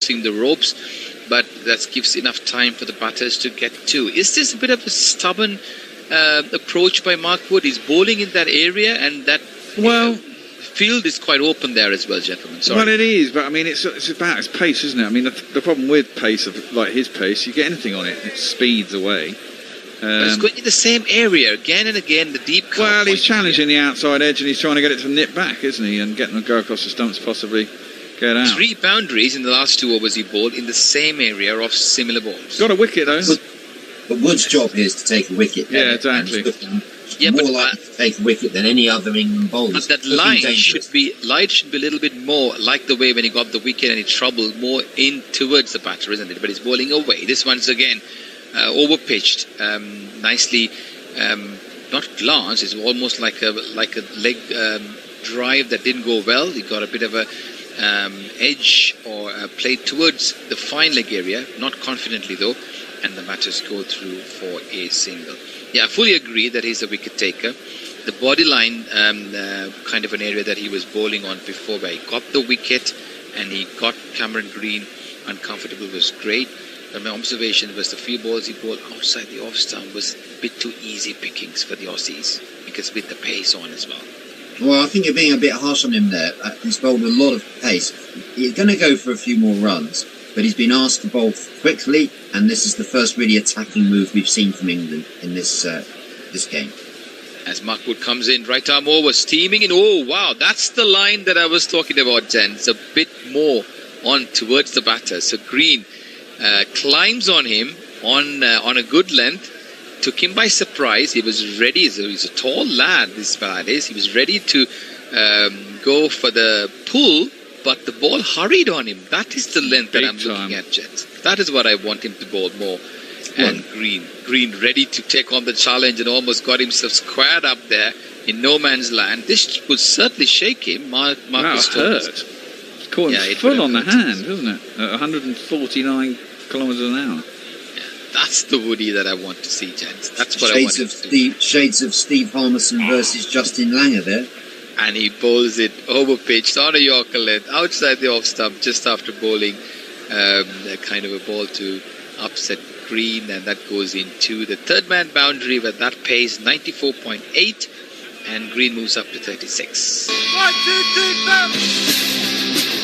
between the ropes, but that gives enough time for the batters to get to. Is this a bit of a stubborn approach by Mark Wood? He's bowling in that area, and that field is quite open there as well, gentlemen. Sorry. Well, it is, but I mean, it's about his pace, isn't it? I mean, the problem with pace, like his pace, you get anything on it, it speeds away. It's going in the same area again and again, the deep cover. Well, he's challenging the outside edge, and he's trying to get it to nip back, isn't he? And getting them to go across the stumps, possibly get out. 3 boundaries in the last 2 overs he bowled in the same area of similar balls. Got a wicket, though. But Wood's job here is to take a wicket. Yeah, exactly. More likely to take a wicket than any other England bowlers. But that line should be a little bit more like the way when he got the wicket and he troubled more in towards the batter, isn't it? But he's bowling away. This one's again over-pitched, nicely, not glanced. It's almost like a leg drive that didn't go well. He got a bit of a edge or played towards the fine leg area, not confidently though, and the batters go through for a single. Yeah, I fully agree that he's a wicket taker. The body line, kind of an area that he was bowling on before, where he got the wicket and he got Cameron Green uncomfortable, was great. But my observation was the few balls he bowled outside the off stump was a bit too easy pickings for the Aussies, because with the pace on as well. Well, I think you're being a bit harsh on him there. He's bowled a lot of pace. He's going to go for a few more runs, but he's been asked to bowl quickly, and this is the first really attacking move we've seen from England in this game. As Mark Wood comes in, right arm over, steaming in. Oh, wow, that's the line that I was talking about, gents. A bit more on towards the batter. So Green climbs on him on a good length, took him by surprise. He was ready. He's a tall lad, this lad is. He was ready to go for the pull, but the ball hurried on him. That is the length that I'm looking at, gents. That is what I want him to bowl more. And Green ready to take on the challenge and almost got himself squared up there in no man's land. This would certainly shake him. Marcus hurt. It's caught him full on the hand, isn't it? At 149 kilometres an hour. Yeah, that's the Woody that I want to see, gents. That's what I want to see. Shades of Steve Harmison versus Justin Langer there. And he bowls it over pitched on a Yorker length outside the off stump just after bowling a kind of a ball to upset Green, and that goes into the third man boundary, where that pays 94.8 and Green moves up to 36. 1, 2, 3, 4.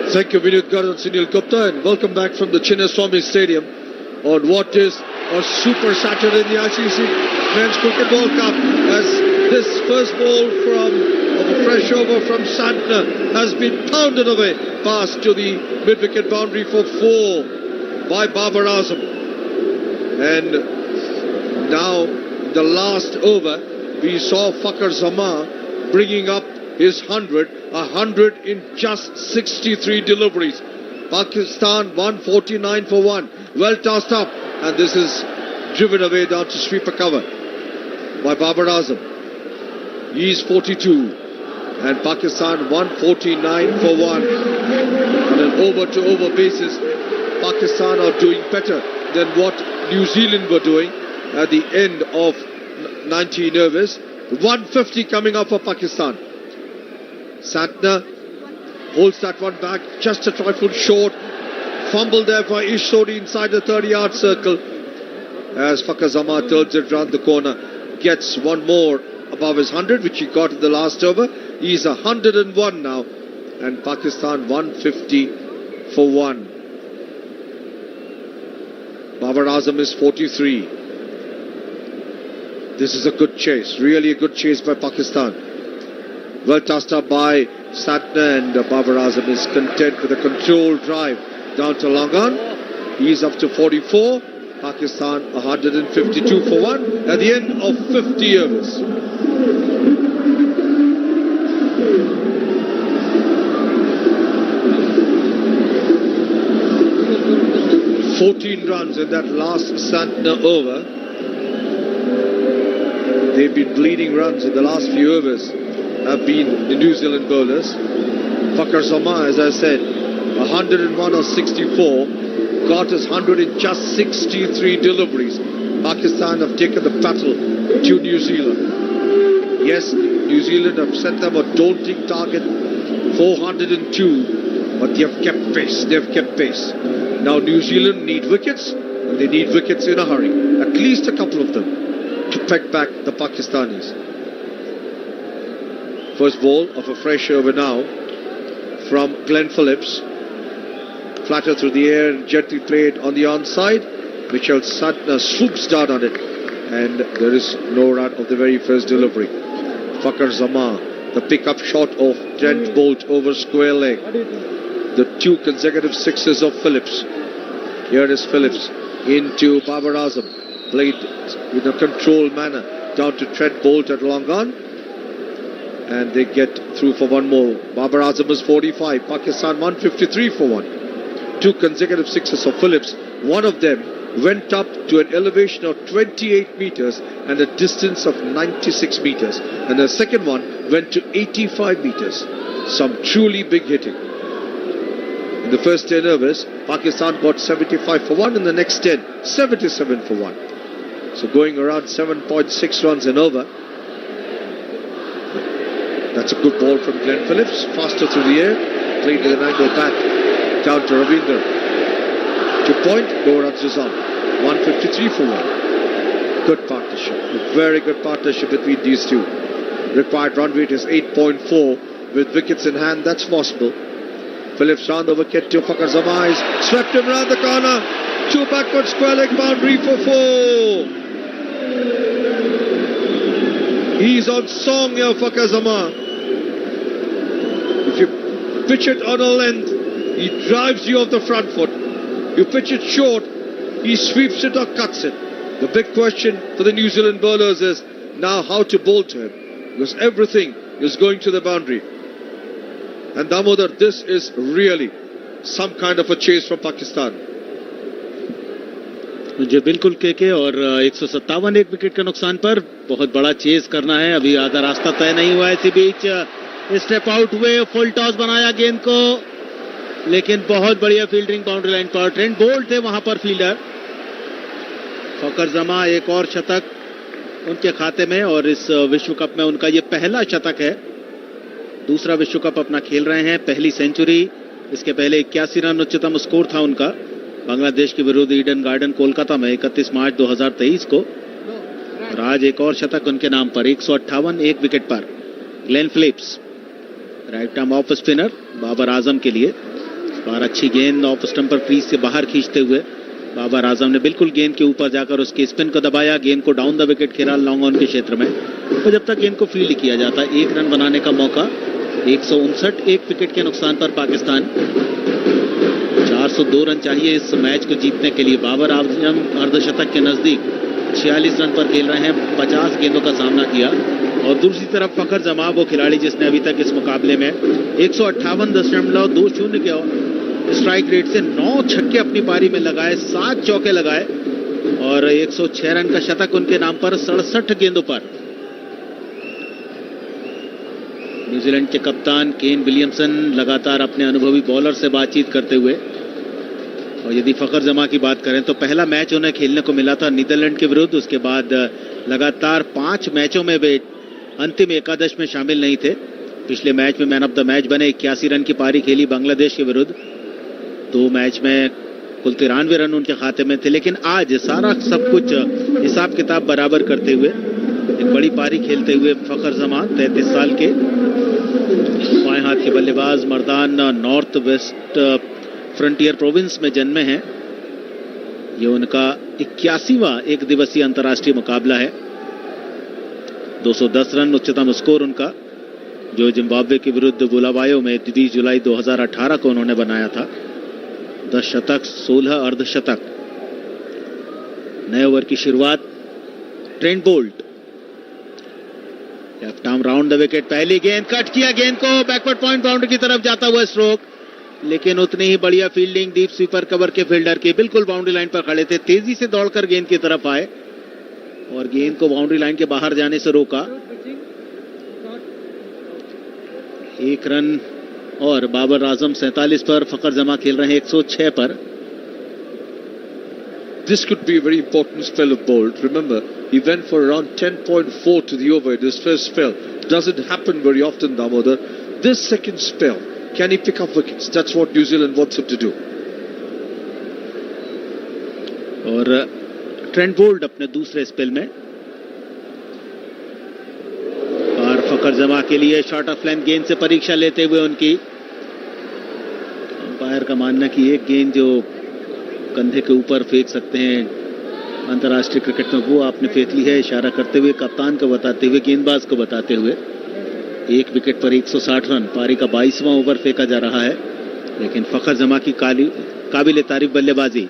Thank you, Vinod Garan, Sunil Gupta, and welcome back from the Chinnaswamy Stadium on what is a super Saturday in the ICC Men's Cricket World Cup, as this first ball of a fresh over from Santner has been pounded away past to the mid-wicket boundary for 4 by Babar Azam. And now, the last over, we saw Fakhar Zaman bringing up his 100 in just 63 deliveries. Pakistan 149 for 1. Well tossed up, and this is driven away down to sweeper cover by Babar Azam. He's 42, and Pakistan 149 for 1. On an over-to-over basis, Pakistan are doing better than what New Zealand were doing at the end of 19 overs. 150 coming up for Pakistan. Santner holds that one back, just a trifle short. Fumble there for Ish Sodhi inside the 30-yard circle. As Fakhar Zaman turns it round the corner, gets one more above his 100, which he got in the last over. He's 101 now, and Pakistan 150 for 1. Babar Azam is 43. This is a good chase, really a good chase by Pakistan. Well tossed up by Santner, and Babar Azam is content with a controlled drive down to Langan. He's up to 44. Pakistan 152 for 1 at the end of 50 overs. Runs in that last Santner over. They've been bleeding runs in the last few overs, have been the New Zealand bowlers. Fakhar Zaman, as I said, 101 or 64, got his 100 in just 63 deliveries. Pakistan have taken the battle to New Zealand. Yes, New Zealand have set them a daunting target, 402, but they have kept pace. Now New Zealand need wickets, and they need wickets in a hurry. At least a couple of them to peck back the Pakistanis. First ball of a fresh over now from Glenn Phillips. Flatter through the air and gently played on the onside. Mitchell Santner swoops down on it, and there is no run of the very first delivery. Fakhar Zaman, the pickup shot of Trent Bolt over square leg. The two consecutive sixes of Phillips. Here is Phillips into Babar Azam, played in a controlled manner down to Trent Bolt at long on, and they get through for one more. Babar Azam is 45, Pakistan 153 for 1. Two consecutive sixes of Phillips. One of them went up to an elevation of 28 meters and a distance of 96 meters, and the second one went to 85 meters. Some truly big hitting. In the first 10 overs, Pakistan got 75 for 1, in the next 10, 77 for 1. So going around 7.6 runs an over. That's a good ball from Glenn Phillips. Faster through the air, played with an angle back down to Ravindra. To point, no runs is on. 153 for 1. Good partnership. A very good partnership between these two. Required run rate is 8.4. With wickets in hand, that's possible. Phillips round the wicket to Fakhar Zaman. Swept him round the corner. Two backward square leg boundary for 4. He's on song here, Fakhar Zaman. If you pitch it on a length, he drives you off the front foot. You pitch it short, he sweeps it or cuts it. The big question for the New Zealand bowlers is now how to bowl to him, because everything is going to the boundary. And Damodar, this is really some kind of a chase from Pakistan. जी बिल्कुल के और 157 एक wicket के नुकसान पर बहुत बड़ा chase करना है. अभी आधा रास्ता तय नहीं हुआ है. इसी बीच स्टेप आउट हुए, फुल टॉस बनाया गेंद को, लेकिन बहुत बढ़िया फील्डिंग बाउंड्री लाइन पर. ट्रेंट बोल्ट थे वहां पर फील्डर. फखर जमा एक और शतक उनके खाते में, और इस विश्व कप में उनका ये पहला शतक है. दूसरा विश्व कप अपना खेल रहे हैं, पहली सेंचुरी. इसके पहले 81 रन उच्चतम स्कोर था उनका बांग्लादेश के विरुद्ध ईडन गार्डन कोलकाता में 31 मार्च 2023 को. और आज एक और शतक उनके नाम पर, 158 एक विकेट पर. Glenn Phillips right arm off spinner Babar Azam के लिए. इस बार अच्छी गेंद ऑफ स्टंप पर क्रीज से बाहर खींचते हुए बाबर आजम ने बिल्कुल गेंद के ऊपर जाकर उसके स्पिन को दबाया. गेंद को डाउन द विकेट खेला लॉन्ग ऑन के क्षेत्र में. तो जब तक गेंद को फील्ड किया जाता है, एक रन बनाने का मौका. 159 एक विकेट के नुकसान पर पाकिस्तान. 402 रन चाहिए इस मैच को जीतने के लिए. बाबर आजम अर्धशतक के नजदीक. 46 रन पर खेल रहे हैं, 50 गेंदों का सामना किया। और दूसरी तरफ फखर जमा, वो खिलाड़ी जिसने अभी तक इस मुकाबले में 158.20 के स्ट्राइक रेट से 9 छक्के अपनी पारी में लगाए, 7 चौके लगाए और 106 रन का शतक उनके नाम पर 67 गेंदों पर। न्यूजीलैंड के कप्तान केन विलियमसन लगातार अपने अनुभवी बॉलर से बातचीत करते हुए। और यदि फखर जमा की बात करें तो पहला मैच उन्हें खेलने को मिला था नीदरलैंड के विरुद्ध, उसके बाद लगातार 5 मैचों में वे अंतिम एकादश में शामिल नहीं थे। पिछले मैच में मैन ऑफ द मैच बने, 81 रन की पारी खेली बांग्लादेश के विरुद्ध, 2 मैच में कुल 93 रन उनके खाते में थे। लेकिन आज सारा सब कुछ हिसाब किताब बराबर करते हुए एक बड़ी पारी खेलते हुए फखर जमा 33 साल के बाएं हाथ के बल्लेबाज Mardan north west frontier province में जन्मे हैं। ये उनका 81वां एक दिवसीय अंतर्राष्ट्रीय मुकाबला है। 210 रन उच्चतम स्कोर उनका, जो जिम्बाब्वे के विरुद्ध बुलावायो में 30 जुलाई 2018 को उन्होंने बनाया था। 10 शतक, 16 अर्धशतक। नए ओवर की शुरुआत Trent Boult, left arm round the wicket, पहली गेंद कट किया, गेंद को बैकवर्ड पॉइंट बाउंड्री की तरफ जाता हुआ स्ट्रोक, लेकिन उतनी ही बढ़िया फील्डिंग डीप स्वीपर कवर के फील्डर की, बिल्कुल बाउंड्री लाइन पर खड़े थे, तेजी से दौड़कर गेंद की तरफ आए और गेंद को बाउंड्री लाइन के बाहर जाने से रोका। 1 रन और बाबर आजम 47 पर, फखर जमा खेल रहे हैं 106 पर। This could be a very important spell of Bolt. Remember, he went for around 10.4 to the over in his first spell. Doesn't happen very often, Damodar. This second spell, can he pick up wickets? That's what New Zealand wants him to do. और Trent Boult अपने दूसरे spell में, और फखर जमा के लिए short of line गेंद से परीक्षा लेते हुए उनकी, अंपायर का मानना कि एक गेंद जो कंधे के ऊपर फेंक सकते हैं अंतर्राष्ट्रीय क्रिकेट में, वो आपने फेंक ली है, इशारा करते हुए कप्तान को बताते हुए, गेंदबाज को बताते हुए। 1 विकेट पर 160 रन, पारी का 22वां ओवर फेंका जा रहा है, लेकिन फखर जमा की काबिल तारीफ बल्लेबाजी।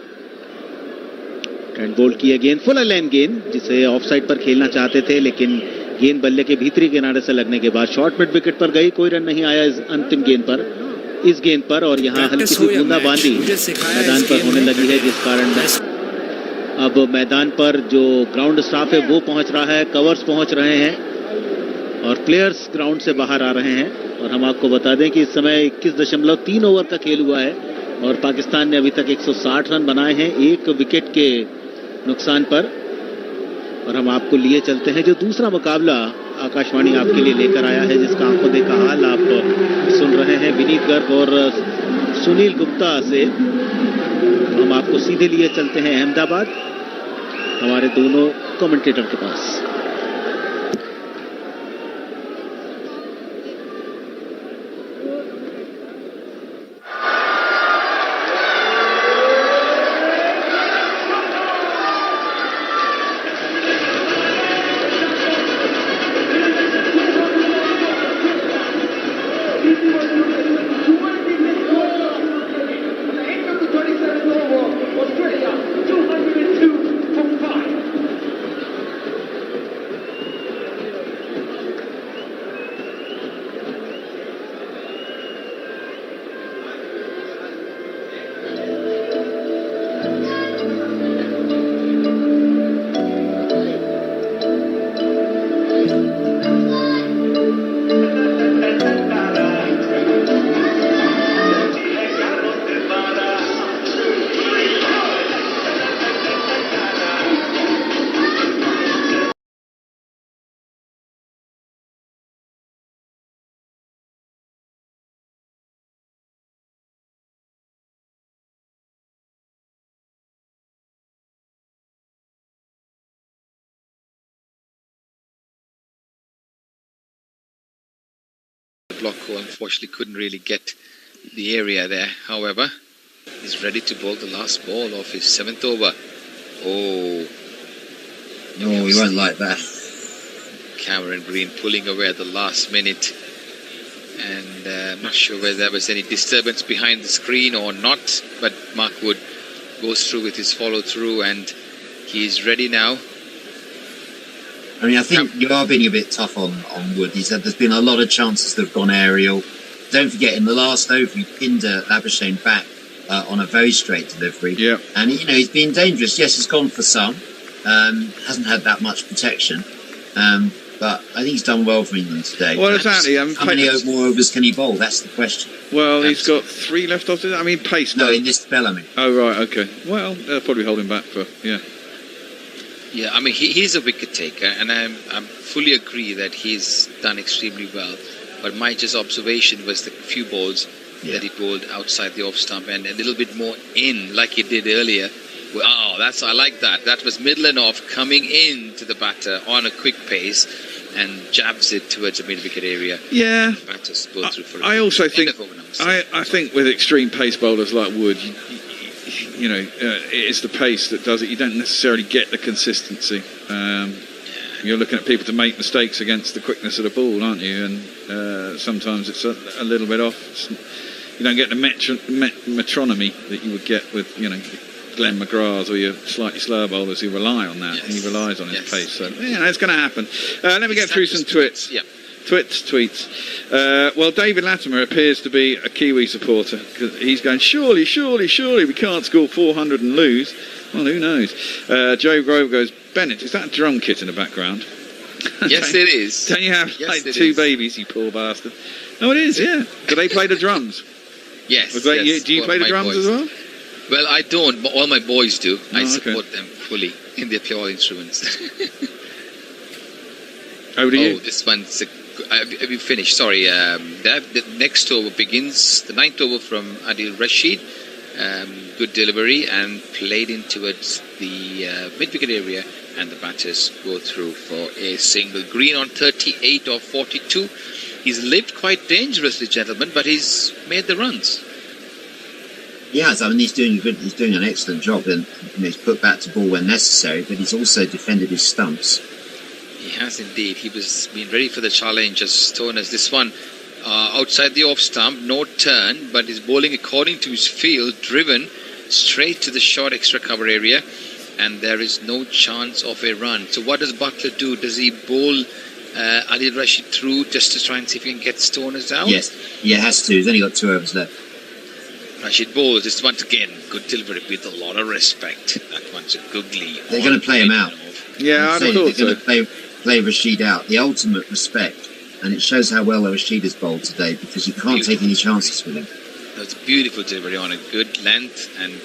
ट्रेंट बोल्ट की यह गेंद फुल लाइन गेंद, जिसे ऑफ साइड पर खेलना चाहते थे, लेकिन गेंद बल्ले के भीतरी किनारे से लगने के बाद शॉर्ट मिड विकेट पर गई, कोई रन नहीं आया इस अंतिम गेंद पर, इस गेंद पर। और यहाँ हल्की सी बूंदाबांदी मैदान पर होने लगी है, जिस कारण अब मैदान पर जो ग्राउंड स्टाफ है वो पहुंच रहा है, कवर्स पहुंच रहे हैं और प्लेयर्स ग्राउंड से बाहर आ रहे हैं। और हम आपको बता दें कि इस समय 21.3 ओवर का खेल हुआ है और पाकिस्तान ने अभी तक 160 रन बनाए हैं 1 विकेट के नुकसान पर। और हम आपको लिए चलते हैं जो दूसरा मुकाबला आकाशवाणी आपके लिए लेकर आया है, जिसका आंखों देखा हाल आप सुन रहे हैं विनीत गर्ग और सुनील गुप्ता से। हम आपको सीधे लिए चलते हैं अहमदाबाद, हमारे दोनों कमेंटेटर के पास। Block, who unfortunately couldn't really get the area there. However, he's ready to bowl the last ball of his 7th over. Oh, no, we won't like that. Cameron Green pulling away at the last minute, and I'm not sure whether there was any disturbance behind the screen or not, but Mark Wood goes through with his follow through and he's ready now I mean, I think you are being a bit tough on Wood. He said there's been a lot of chances that have gone aerial. Don't forget, in the last over, he pinned Labuschagne back on a very straight delivery. Yeah. And, he's been dangerous. Yes, he's gone for some. Hasn't had that much protection. But I think he's done well for England today. Well, exactly. How many more overs can he bowl? That's the question. Well, he's got 3 left off. I mean, pace. No, in this spell, I mean. Oh, right, okay. Well, they'll probably hold him back for, yeah. Yeah, I mean, he's a wicket taker, and I fully agree that he's done extremely well. But my just observation was the few balls that he bowled outside the off stump and a little bit more in, like he did earlier. Wow, I like that. That was middle and off, coming in to the batter on a quick pace and jabs it towards the mid-wicket area. Yeah. Batters go through for I also think, I think with extreme pace bowlers like Wood, it's the pace that does it. You don't necessarily get the consistency. You're looking at people to make mistakes against the quickness of the ball, aren't you? And sometimes it's a little bit off. You don't get the metronomy that you would get with, Glenn McGrath's or your slightly slower bowlers who rely on that. Yes. And he relies on his pace. So, it's going to happen. Let me get through some tweets. Yeah. Tweets. Well, David Latimer appears to be a Kiwi supporter because he's going, surely, we can't score 400 and lose. Well, who knows? Joe Grove goes, Bennett, is that a drum kit in the background? Yes, it is. Don't you have 2 babies, you poor bastard? Oh, it is, yeah. Do they play the drums? Yes. Do you play the drums as well? Well, I don't, but all my boys do. I support them fully in their pure instruments. Over to you. This one's... have you finished? Sorry. The next over begins. The 9th over from Adil Rashid. Good delivery and played in towards the mid-wicket area, and the batters go through for a single. Green on 38 of 42. He's lived quite dangerously, gentlemen, but he's made the runs. Yes, I mean, he's doing an excellent job, and he's put back to ball when necessary, but he's also defended his stumps. He has indeed. He was being ready for the challenge as stone as this one. Outside the off stump, no turn, but his bowling according to his field, driven straight to the short extra cover area, and there is no chance of a run. So what does Buttler do? Does he bowl Adil Rashid through just to try and see if he can get Stoners out? Yes, he has to. He's only got 2 overs left. Rashid bowls this once again. Good delivery with a lot of respect. That one's a googly. They're going to play him out. Yeah, I thought so. They're going to play Rashid out. The ultimate respect. And it shows how well Rashid has bowled today, because you can't take any chances with him. That's a beautiful delivery on a good length and